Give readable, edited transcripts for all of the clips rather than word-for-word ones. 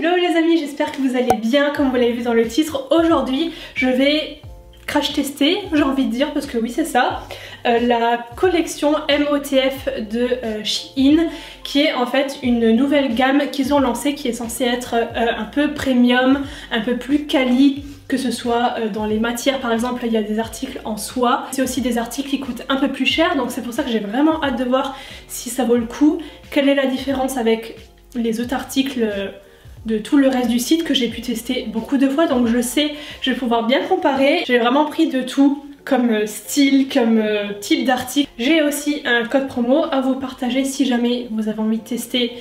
Hello les amis, j'espère que vous allez bien. Comme vous l'avez vu dans le titre, aujourd'hui je vais crash tester, j'ai envie de dire, parce que oui c'est ça, la collection MOTF de Shein, qui est en fait une nouvelle gamme qu'ils ont lancée, qui est censée être un peu premium, un peu plus quali, que ce soit dans les matières. Par exemple, il y a des articles en soie, c'est aussi des articles qui coûtent un peu plus cher, donc c'est pour ça que j'ai vraiment hâte de voir si ça vaut le coup, quelle est la différence avec les autres articles de tout le reste du site que j'ai pu tester beaucoup de fois, donc je sais, je vais pouvoir bien comparer. J'ai vraiment pris de tout comme style, comme type d'article. J'ai aussi un code promo à vous partager si jamais vous avez envie de tester,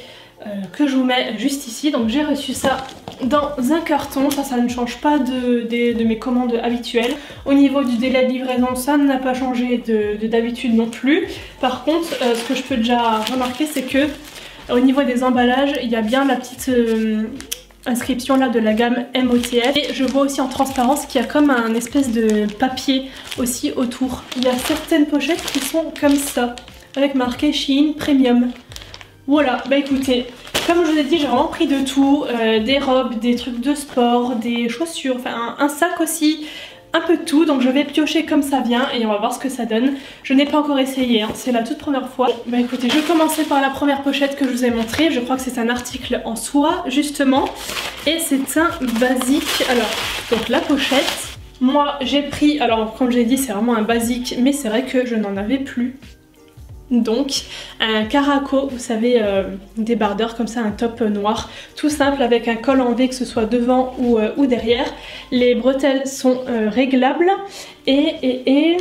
que je vous mets juste ici. Donc j'ai reçu ça dans un carton, ça ne change pas de mes commandes habituelles. Au niveau du délai de livraison, ça n'a pas changé d'habitude non plus. Par contre, ce que je peux déjà remarquer, c'est que au niveau des emballages, il y a bien la petite inscription là de la gamme MOTF. Et je vois aussi en transparence qu'il y a comme un espèce de papier aussi autour. Il y a certaines pochettes qui sont comme ça, avec marqué Shein Premium. Voilà, bah écoutez, comme je vous ai dit, j'ai vraiment pris de tout, des robes, des trucs de sport, des chaussures, enfin un sac aussi, un peu de tout. Donc je vais piocher comme ça vient et on va voir ce que ça donne. Je n'ai pas encore essayé, hein, c'est la toute première fois. Bah écoutez, je vais commencer par la première pochette que je vous ai montrée. Je crois que c'est un article en soie justement, et c'est un basique. Alors, donc la pochette, moi j'ai pris, alors comme j'ai dit c'est vraiment un basique, mais c'est vrai que je n'en avais plus. Donc un caraco, vous savez, débardeur comme ça, un top noir tout simple avec un col en V, que ce soit devant ou derrière. Les bretelles sont réglables et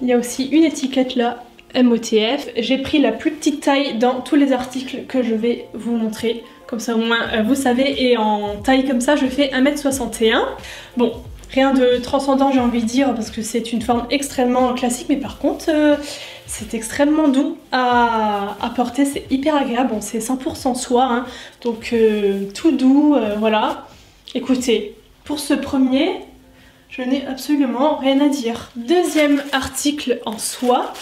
il y a aussi une étiquette là, MOTF. J'ai pris la plus petite taille dans tous les articles que je vais vous montrer, comme ça au moins vous savez. Et en taille comme ça je fais 1m61. Bon, rien de transcendant j'ai envie de dire, parce que c'est une forme extrêmement classique, mais par contre c'est extrêmement doux à porter, c'est hyper agréable. Bon, c'est 100% soie, hein, donc tout doux, voilà. Écoutez, pour ce premier, je n'ai absolument rien à dire. Deuxième article en soie.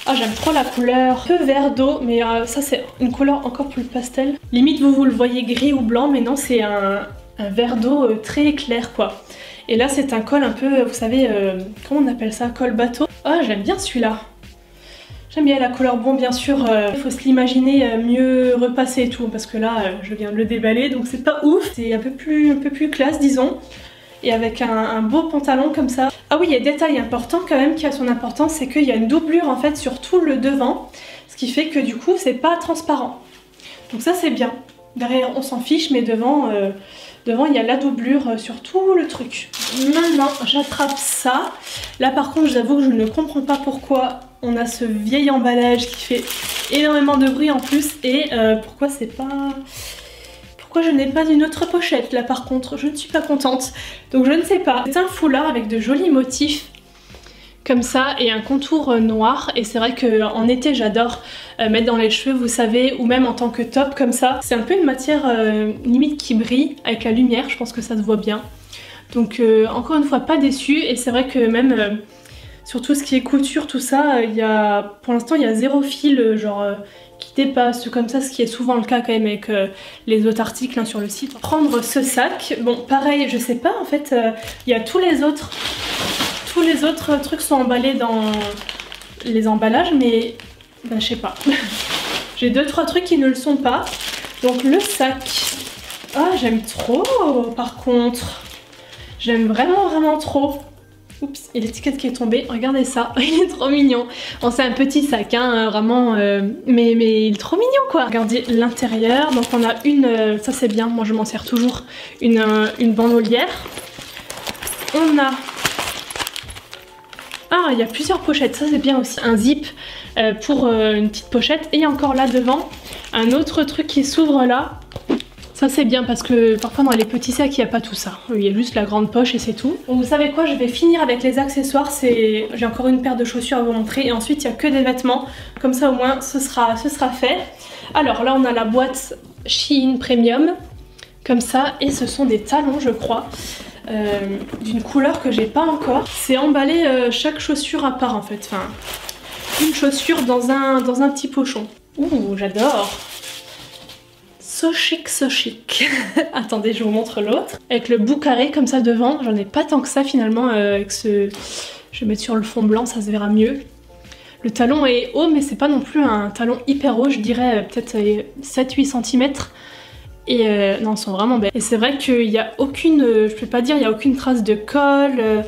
Ah, j'aime trop la couleur, peu vert d'eau, mais ça c'est une couleur encore plus pastel. Limite vous le voyez gris ou blanc, mais non, c'est un vert d'eau très clair quoi. Et là c'est un col un peu, vous savez, comment on appelle ça, col bateau. Ah, j'aime bien celui-là. J'aime bien la couleur. Bon, bien sûr, il faut se l'imaginer mieux repassé et tout, parce que là je viens de le déballer, donc c'est pas ouf. C'est un peu plus classe, disons. Et avec un beau pantalon comme ça. Ah oui, il y a un détail important quand même qui a son importance, c'est qu'il y a une doublure en fait sur tout le devant, ce qui fait que du coup c'est pas transparent. Donc ça c'est bien. Derrière on s'en fiche, mais devant il y a la doublure sur tout le truc. Maintenant j'attrape ça. Là par contre j'avoue que je ne comprends pas pourquoi on a ce vieil emballage qui fait énormément de bruit en plus, et pourquoi c'est pas... Pourquoi je n'ai pas une autre pochette là par contre, je ne suis pas contente. Donc je ne sais pas. C'est un foulard avec de jolis motifs comme ça et un contour noir, et c'est vrai qu'en été j'adore mettre dans les cheveux, vous savez, ou même en tant que top comme ça. C'est un peu une matière limite qui brille avec la lumière, je pense que ça se voit bien. Donc encore une fois pas déçue, et c'est vrai que même sur tout ce qui est couture, tout ça, pour l'instant il y a zéro fil genre qui dépasse comme ça, ce qui est souvent le cas quand même avec les autres articles hein, sur le site. Prendre ce sac, bon pareil, je sais pas en fait, il y a tous les autres trucs sont emballés dans les emballages, mais ben, je sais pas. J'ai 2-3 trucs qui ne le sont pas. Donc le sac, ah j'aime trop par contre, j'aime vraiment trop. Oups, il y a l'étiquette qui est tombée, regardez ça, il est trop mignon. Bon, c'est un petit sac, hein, vraiment, mais il est trop mignon quoi. Regardez l'intérieur, donc on a une, ça c'est bien, moi je m'en sers toujours, une bandolière. On a... Ah, il y a plusieurs pochettes, ça c'est bien aussi. Un zip pour une petite pochette, et encore là devant, un autre truc qui s'ouvre là. Ça c'est bien parce que parfois dans les petits sacs il n'y a pas tout ça, il y a juste la grande poche et c'est tout. Donc vous savez quoi, je vais finir avec les accessoires, j'ai encore une paire de chaussures à vous montrer, et ensuite il n'y a que des vêtements, comme ça au moins ce sera fait. Alors là on a la boîte Shein Premium, comme ça, et ce sont des talons je crois, d'une couleur que j'ai pas encore. C'est emballé chaque chaussure à part en fait, enfin une chaussure dans un petit pochon. Ouh, j'adore. so chic, so chic. Attendez, je vous montre l'autre. Avec le bout carré comme ça devant, j'en ai pas tant que ça finalement avec ce... Je vais mettre sur le fond blanc, ça se verra mieux. Le talon est haut, mais c'est pas non plus un talon hyper haut, je dirais peut-être 7-8 cm. Et non, ils sont vraiment belles. Et c'est vrai qu'il n'y a aucune, je peux pas dire, il n'y a aucune trace de colle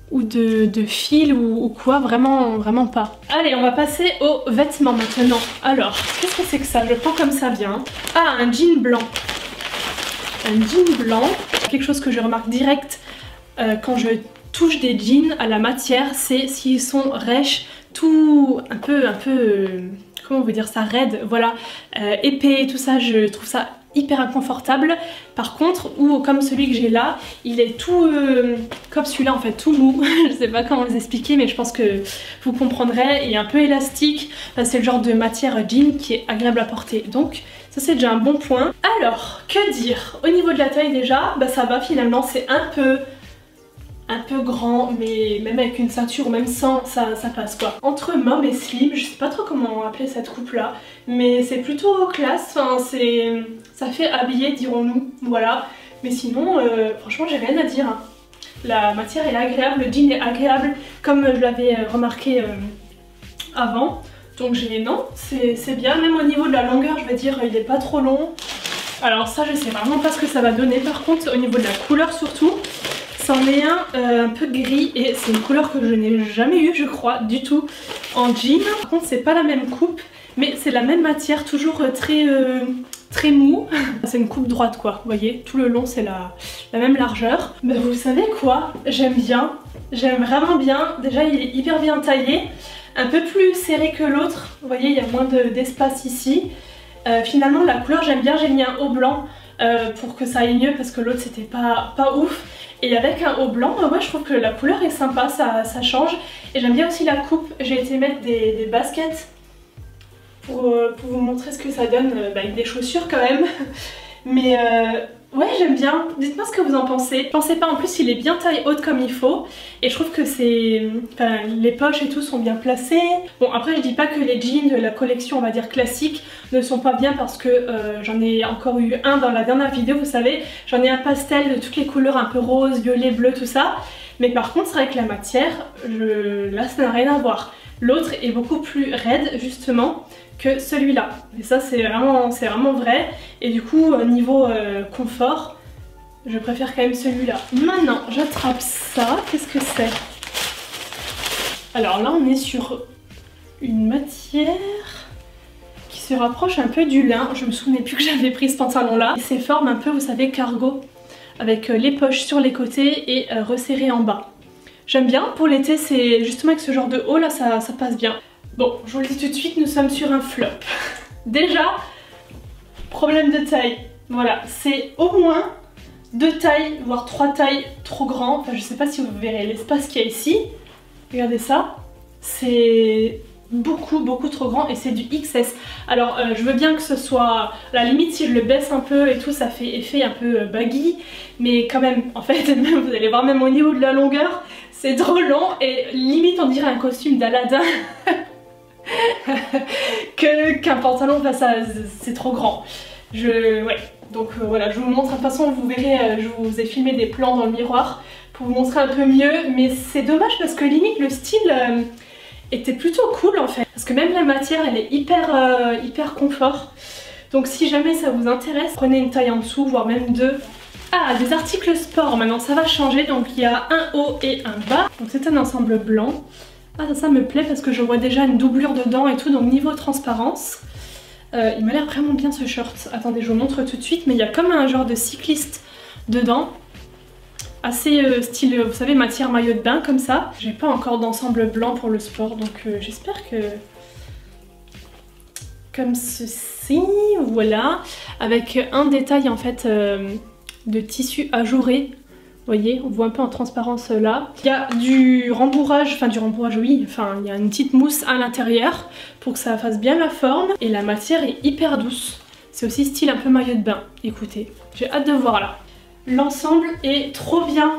ou de fil ou quoi, vraiment pas. Allez, on va passer aux vêtements maintenant. Alors, qu'est-ce que c'est que ça? Je prends comme ça vient. Ah, un jean blanc. Un jean blanc. Quelque chose que je remarque direct quand je touche des jeans à la matière, c'est s'ils sont rêches, tout un peu comment on veut dire ça, raide, voilà, épais, tout ça, je trouve ça hyper inconfortable. Par contre, ou comme celui que j'ai là, il est tout comme celui-là en fait, tout mou. Je sais pas comment vous expliquer, mais je pense que vous comprendrez. Il est un peu élastique, c'est le genre de matière jean qui est agréable à porter. Donc ça c'est déjà un bon point. Alors, que dire? Au niveau de la taille déjà, bah ça va finalement, c'est un peu grand, mais même avec une ceinture ou même sans, ça passe quoi. Entre mom et slim, je sais pas trop comment appeler cette coupe là, mais c'est plutôt classe, enfin, ça fait habiller dirons-nous, voilà. Mais sinon, franchement j'ai rien à dire. Hein. La matière est agréable, le jean est agréable, comme je l'avais remarqué avant. Donc non, c'est bien, même au niveau de la longueur, je vais dire, il est pas trop long. Alors ça, je sais vraiment pas ce que ça va donner par contre, au niveau de la couleur surtout. C'en est un peu gris et c'est une couleur que je n'ai jamais eu je crois du tout en jean. Par contre c'est pas la même coupe mais c'est la même matière, toujours très mou. C'est une coupe droite quoi, vous voyez, tout le long c'est la même largeur. Mais vous savez quoi, j'aime bien, j'aime vraiment bien. Déjà il est hyper bien taillé, un peu plus serré que l'autre, vous voyez il y a moins d'espace ici. Finalement la couleur j'aime bien, j'ai mis un haut blanc pour que ça aille mieux parce que l'autre c'était pas ouf. Et avec un haut blanc, ouais, je trouve que la couleur est sympa, ça change. Et j'aime bien aussi la coupe, j'ai été mettre des baskets pour vous montrer ce que ça donne avec des chaussures quand même. Mais ouais, j'aime bien, dites-moi ce que vous en pensez. Pensez pas, en plus il est bien taille haute comme il faut. Et je trouve que les poches et tout sont bien placées. Bon après je dis pas que les jeans de la collection on va dire classique ne sont pas bien parce que j'en ai encore eu un dans la dernière vidéo, vous savez. J'en ai un pastel de toutes les couleurs un peu rose, violet, bleu, tout ça. Mais par contre c'est vrai que la matière, là ça n'a rien à voir. L'autre est beaucoup plus raide justement que celui-là. Et ça c'est vraiment vrai. Et du coup niveau confort, je préfère quand même celui-là. Maintenant j'attrape ça, qu'est-ce que c'est? Alors là on est sur une matière qui se rapproche un peu du lin. Je me souvenais plus que j'avais pris ce pantalon là. C'est forme un peu, vous savez, cargo, avec les poches sur les côtés et resserrées en bas. J'aime bien, pour l'été c'est justement avec ce genre de haut là ça passe bien. Bon, je vous le dis tout de suite, nous sommes sur un flop. Déjà, problème de taille. Voilà, c'est au moins 2 tailles, voire 3 tailles trop grand. Enfin, je sais pas si vous verrez l'espace qu'il y a ici. Regardez ça. C'est beaucoup trop grand et c'est du XS. Alors, je veux bien que ce soit... À la limite, si je le baisse un peu et tout, ça fait effet un peu baggy. Mais quand même, en fait, vous allez voir même au niveau de la longueur, c'est trop long et limite on dirait un costume d'Aladin. qu'un pantalon, enfin ça c'est trop grand. Ouais, donc voilà, je vous montre, de toute façon vous verrez, je vous ai filmé des plans dans le miroir pour vous montrer un peu mieux, mais c'est dommage parce que limite le style était plutôt cool en fait, parce que même la matière elle est hyper confort. Donc si jamais ça vous intéresse, prenez une taille en dessous, voire même 2. Ah, des articles sport, maintenant ça va changer, donc il y a un haut et un bas, donc c'est un ensemble blanc. Ah ça me plaît parce que je vois déjà une doublure dedans et tout, donc niveau transparence, il m'a l'air vraiment bien ce short. Attendez, je vous montre tout de suite, mais il y a comme un genre de cycliste dedans, assez style, vous savez, matière maillot de bain comme ça. J'ai pas encore d'ensemble blanc pour le sport, donc j'espère que... Comme ceci, voilà, avec un détail en fait de tissu ajouré. Vous voyez, on voit un peu en transparence là. Il y a du rembourrage, enfin du rembourrage oui, enfin il y a une petite mousse à l'intérieur pour que ça fasse bien la forme. Et la matière est hyper douce. C'est aussi style un peu maillot de bain. Écoutez, j'ai hâte de voir là. L'ensemble est trop bien.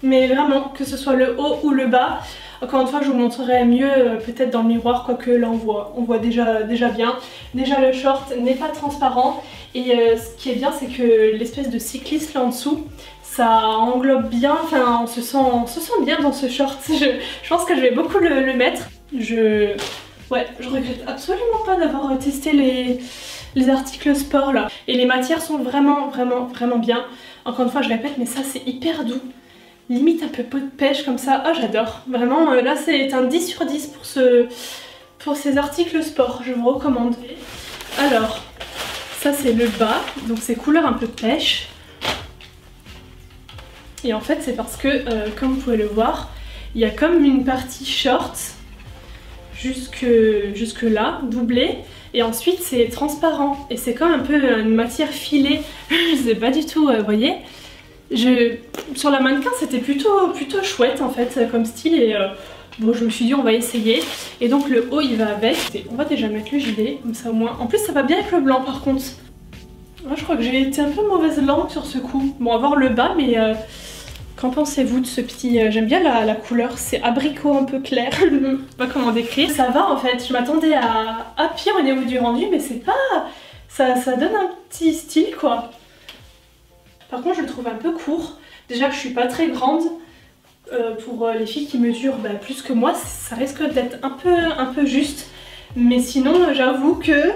Mais vraiment, que ce soit le haut ou le bas. Encore une fois, je vous montrerai mieux peut-être dans le miroir, quoique là on voit déjà bien. Déjà le short n'est pas transparent et ce qui est bien c'est que l'espèce de cycliste là en dessous, ça englobe bien, enfin on se sent bien dans ce short. Je pense que je vais beaucoup le mettre. Je regrette absolument pas d'avoir testé les articles sport là. Et les matières sont vraiment bien. Encore une fois je répète, mais ça c'est hyper doux. Limite un peu peau de pêche comme ça. Ah j'adore. Vraiment là c'est un 10 sur 10 pour ces articles sport. Je vous recommande. Alors ça c'est le bas. Donc c'est couleur un peu pêche. Et en fait c'est parce que comme vous pouvez le voir, il y a comme une partie short jusque là, doublée. Et ensuite c'est transparent. Et c'est comme un peu une matière filée. Je sais pas du tout, vous voyez. Sur la mannequin c'était plutôt chouette en fait comme style et bon je me suis dit on va essayer. Et donc le haut il va avec. Et on va déjà mettre le gilet comme ça au moins. En plus ça va bien avec le blanc par contre. Moi je crois que j'ai été un peu mauvaise langue sur ce coup. Bon on va voir le bas mais qu'en pensez-vous de ce petit... J'aime bien la couleur, c'est abricot un peu clair. Je ne sais pas comment décrire. Ça va en fait, je m'attendais à pire au niveau du rendu mais c'est pas... Ça donne un petit style quoi. Par contre je le trouve un peu court. Déjà que je suis pas très grande, pour les filles qui mesurent plus que moi, ça risque d'être un peu juste. Mais sinon j'avoue que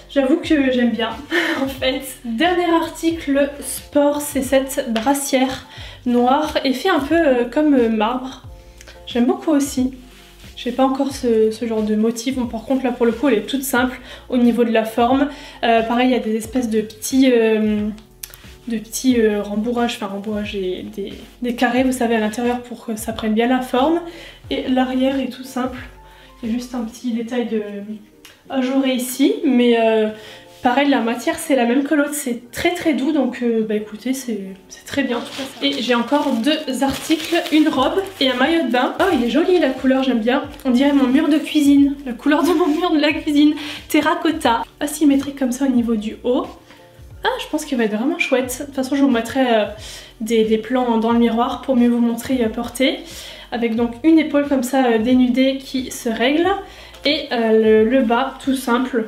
j'aime bien en fait. Dernier article sport, c'est cette brassière noire et fait un peu comme marbre. J'aime beaucoup aussi. J'ai pas encore ce genre de motif. Bon, par contre là pour le coup elle est toute simple au niveau de la forme. Pareil il y a des espèces de petits rembourrages, enfin rembourrages et des carrés vous savez à l'intérieur pour que ça prenne bien la forme. Et l'arrière est tout simple. Il y a juste un petit détail de ajouré ici, mais pareil la matière c'est la même que l'autre, c'est très doux donc écoutez c'est très bien tout ça. Et j'ai encore deux articles, une robe et un maillot de bain. Oh il est joli la couleur, j'aime bien, on dirait mon mur de cuisine, la couleur de mon mur de la cuisine, terracotta, asymétrique comme ça au niveau du haut. Ah je pense qu'il va être vraiment chouette, de toute façon je vous mettrai des plans dans le miroir pour mieux vous montrer porter. Avec donc une épaule comme ça dénudée qui se règle. Et le bas tout simple.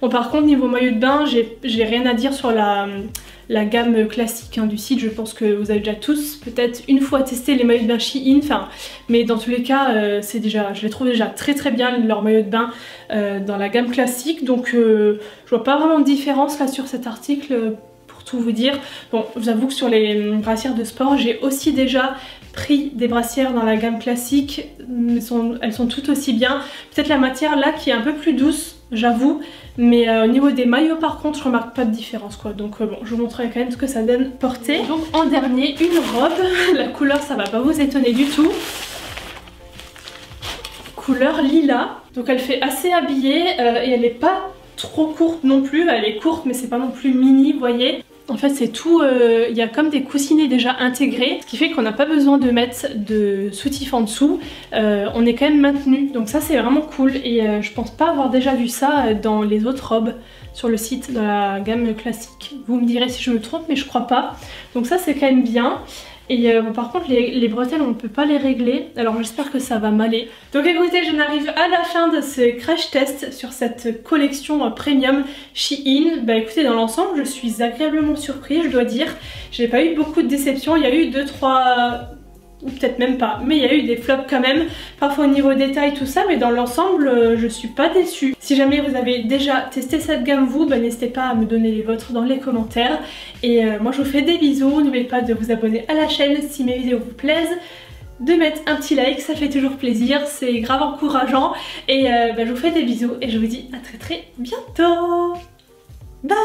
Bon par contre niveau maillot de bain j'ai rien à dire sur la gamme classique du site. Je pense que vous avez déjà tous peut-être une fois testé les maillots de bain Shein, mais dans tous les cas je les trouve déjà très bien leurs maillots de bain dans la gamme classique. Donc je vois pas vraiment de différence là sur cet article pour tout vous dire. Bon je vous avoue que sur les brassières de sport j'ai aussi déjà pris des brassières dans la gamme classique, elles sont toutes aussi bien. Peut-être la matière là qui est un peu plus douce, j'avoue, mais au niveau des maillots par contre je remarque pas de différence quoi. Donc bon je vous montrerai quand même ce que ça donne porter. Donc en dernier une robe, la couleur ça va pas vous étonner du tout. Couleur lilas, donc elle fait assez habillée et elle est pas trop courte non plus, elle est courte mais c'est pas non plus mini vous voyez. En fait c'est tout, il y a comme des coussinets déjà intégrés, ce qui fait qu'on n'a pas besoin de mettre de soutif en dessous, on est quand même maintenu, donc ça c'est vraiment cool et je pense pas avoir déjà vu ça dans les autres robes sur le site, dans la gamme classique. Vous me direz si je me trompe mais je crois pas, donc ça c'est quand même bien. Et bon, par contre les bretelles on ne peut pas les régler, alors j'espère que ça va m'aller. Donc écoutez j'en arrive à la fin de ce crash test sur cette collection premium Shein. Bah écoutez dans l'ensemble je suis agréablement surprise je dois dire. J'ai pas eu beaucoup de déceptions, il y a eu 2-3... ou peut-être même pas, mais il y a eu des flops quand même, parfois au niveau détail tout ça, mais dans l'ensemble je suis pas déçue. Si jamais vous avez déjà testé cette gamme vous, n'hésitez pas à me donner les vôtres dans les commentaires. Et moi je vous fais des bisous, n'oubliez pas de vous abonner à la chaîne si mes vidéos vous plaisent, de mettre un petit like, ça fait toujours plaisir, c'est grave encourageant. Et je vous fais des bisous et je vous dis à très bientôt. Bye.